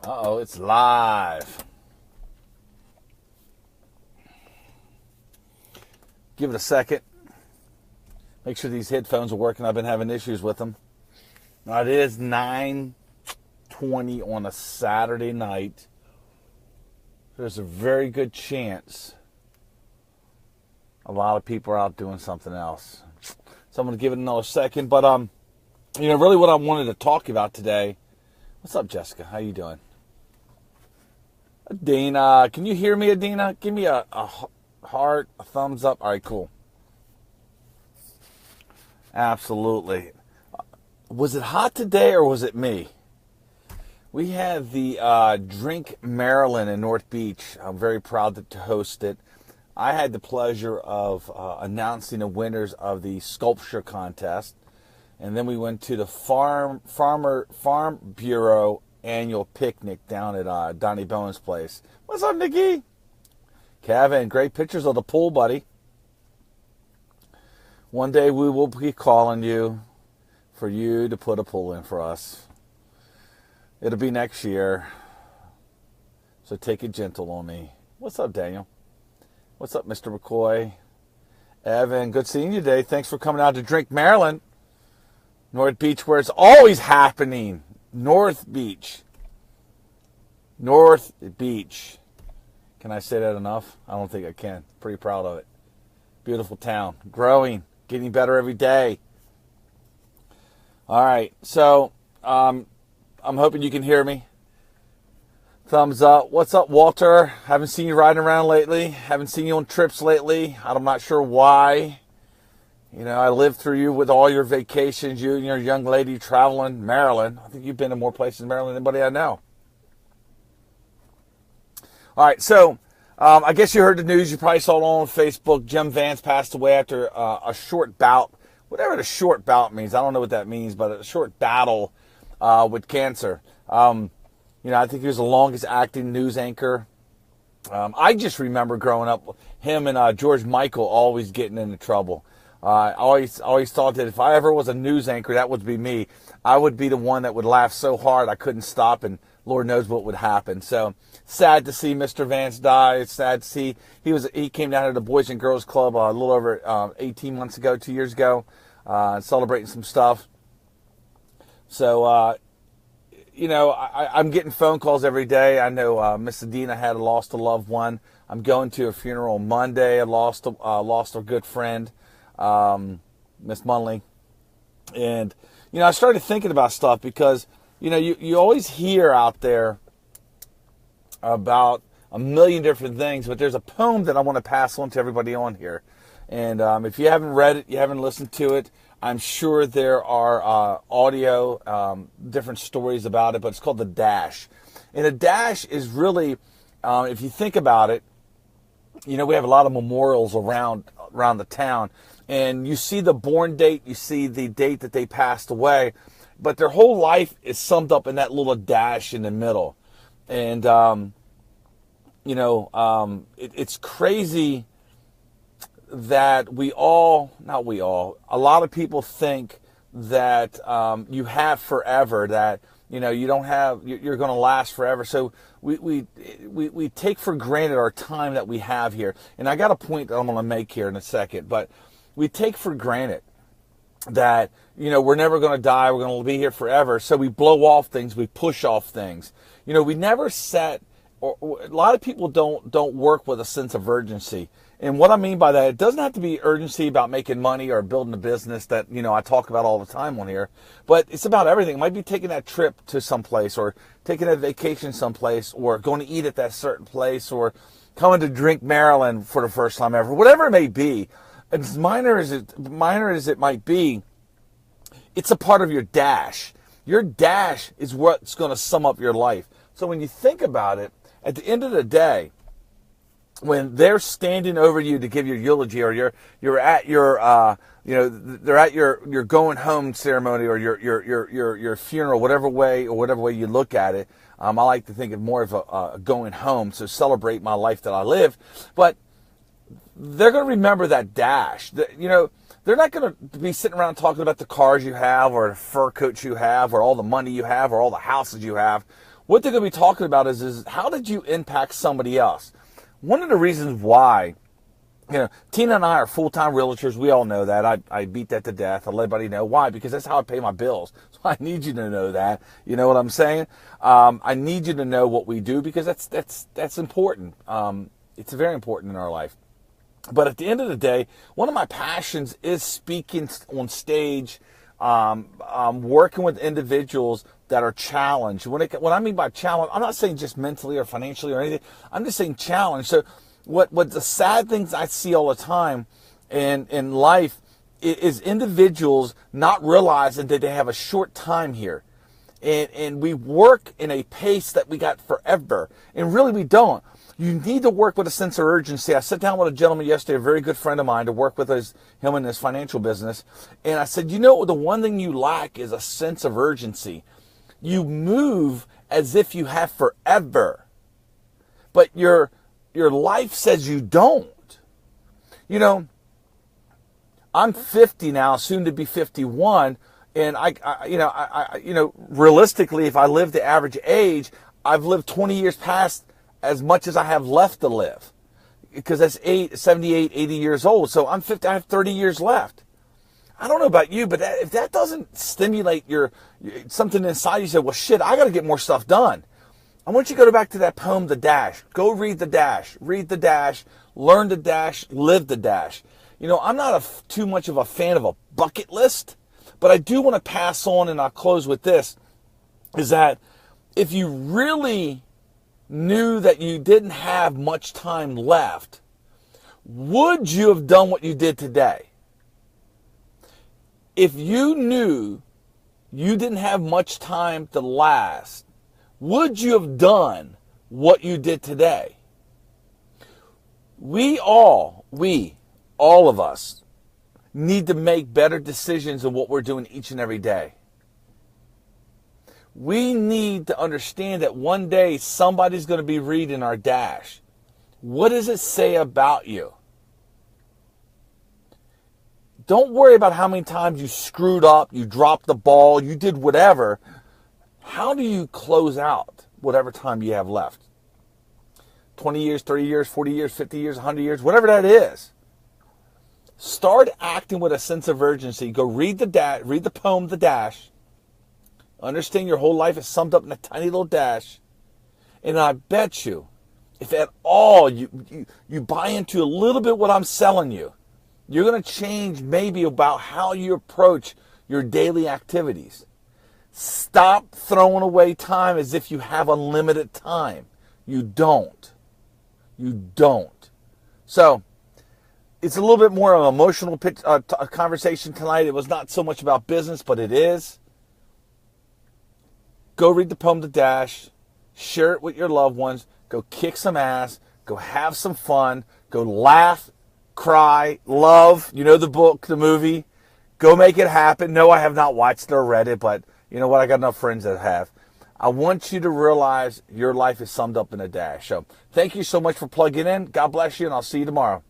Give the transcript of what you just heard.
Uh-oh, it's live. Give it a second. Make sure these headphones are working. I've been having issues with them. Now, it is 9:20 on a Saturday night. There's a very good chance a lot of people are out doing something else. So I'm going to give it another second. But, really what I wanted to talk about today. What's up, Jessica? How you doing? Adina, can you hear me, Adina? Give me a heart, a thumbs up. All right, cool. Absolutely. Was it hot today or was it me? We had the Drink Maryland in North Beach. I'm very proud to host it. I had the pleasure of announcing the winners of the sculpture contest. And then we went to the Farm Bureau annual picnic down at Donnie Bowen's place. What's up, Nikki? Kevin, great pictures of the pool, buddy. One day we will be calling you for you to put a pool in for us. It'll be next year. So take it gentle on me. What's up, Daniel? What's up, Mr. McCoy? Evan, good seeing you today. Thanks for coming out to Drink Maryland. North Beach, where it's always happening. North Beach. North Beach. Can I say that enough? I don't think I can. Pretty proud of it. Beautiful town. Growing. Getting better every day. All right. So, I'm hoping you can hear me. Thumbs up. What's up, Walter? Haven't seen you riding around lately. Haven't seen you on trips lately. I'm not sure why. You know, I lived through you with all your vacations, you and your young lady traveling Maryland. I think you've been to more places in Maryland than anybody I know. All right, so I guess you heard the news. You probably saw it on Facebook. Jim Vance passed away after a short bout, whatever the short bout means. I don't know what that means, but a short battle with cancer. I think he was the longest acting news anchor. I just remember growing up, him and George Michael always getting into trouble. I always thought that if I ever was a news anchor, that would be me. I would be the one that would laugh so hard I couldn't stop, and Lord knows what would happen. So sad to see Mr. Vance die. It's sad to see he came down to the Boys and Girls Club a little over 18 months ago, 2 years ago, celebrating some stuff. So I'm getting phone calls every day. I know Miss Adina had lost a loved one. I'm going to a funeral Monday. I lost a good friend. Miss Munley. And, I started thinking about stuff because, you always hear out there about a million different things, but there's a poem that I want to pass on to everybody on here. And if you haven't read it, you haven't listened to it, I'm sure there are audio, different stories about it, but it's called The Dash. And The Dash is really, if you think about it, we have a lot of memorials around the town. And you see the born date, you see the date that they passed away, but their whole life is summed up in that little dash in the middle. And, it's crazy that a lot of people think that you have forever, that, you don't have, you're going to last forever. So we take for granted our time that we have here. And I got a point that I'm going to make here in a second, but we take for granted that, we're never going to die. We're going to be here forever. So we blow off things. We push off things. We never set, or a lot of people don't work with a sense of urgency. And what I mean by that, it doesn't have to be urgency about making money or building a business that, I talk about all the time on here, but it's about everything. It might be taking that trip to someplace, or taking a vacation someplace, or going to eat at that certain place, or coming to Drink Maryland for the first time ever, whatever it may be. As minor as it might be, it's a part of your dash. Your dash is what's going to sum up your life. So when you think about it, at the end of the day, when they're standing over you to give your eulogy, or you're at your they're at your going home ceremony, or your funeral, whatever way you look at it. I like to think of more of a going home, so celebrate my life that I live. But they're going to remember that dash. They're not going to be sitting around talking about the cars you have, or the fur coats you have, or all the money you have, or all the houses you have. what they're going to be talking about is how did you impact somebody else? One of the reasons why, Tina and I are full-time realtors. We all know that. I beat that to death. I'll let everybody know why, because that's how I pay my bills. So I need you to know that. You know what I'm saying? I need you to know what we do, because that's important. It's very important in our life. But at the end of the day, one of my passions is speaking on stage, working with individuals that are challenged. What I mean by challenge, I'm not saying just mentally or financially or anything. I'm just saying challenge. So what the sad things I see all the time in life is individuals not realizing that they have a short time here. And we work in a pace that we got forever. And really we don't. You need to work with a sense of urgency. I sat down with a gentleman yesterday, a very good friend of mine, to work with him in his financial business. And I said, the one thing you lack is a sense of urgency. You move as if you have forever, but your life says you don't. I'm 50 now, soon to be 51. And realistically, if I live the average age, I've lived 20 years past as much as I have left to live, because that's 78, 80 years old. So I'm 50, I have 30 years left. I don't know about you, but if that doesn't stimulate something inside you, say, well, shit, I got to get more stuff done. I want you to go back to that poem, The Dash. Go read The Dash. Read The Dash. Learn The Dash. Live The Dash. I'm not too much of a fan of a bucket list, but I do want to pass on, and I'll close with this, is that if you really knew that you didn't have much time left, would you have done what you did today? If you knew you didn't have much time to last, would you have done what you did today? All of us, need to make better decisions in what we're doing each and every day. We need to understand that one day somebody's going to be reading our dash. What does it say about you? Don't worry about how many times you screwed up, you dropped the ball, you did whatever. How do you close out whatever time you have left? 20 years, 30 years, 40 years, 50 years, 100 years, whatever that is. Start acting with a sense of urgency. Go read the poem, The Dash. Understand your whole life is summed up in a tiny little dash. And I bet you, if at all you buy into a little bit what I'm selling you, you're going to change maybe about how you approach your daily activities. Stop throwing away time as if you have unlimited time. You don't. You don't. So, it's a little bit more of an emotional conversation tonight. It was not so much about business, but it is. Go read the poem, The Dash. Share it with your loved ones. Go kick some ass. Go have some fun. Go laugh, cry, love. You know the book, the movie. Go make it happen. No, I have not watched it or read it, but you know what? I got enough friends that have. I want you to realize your life is summed up in a dash. So thank you so much for plugging in. God bless you, and I'll see you tomorrow.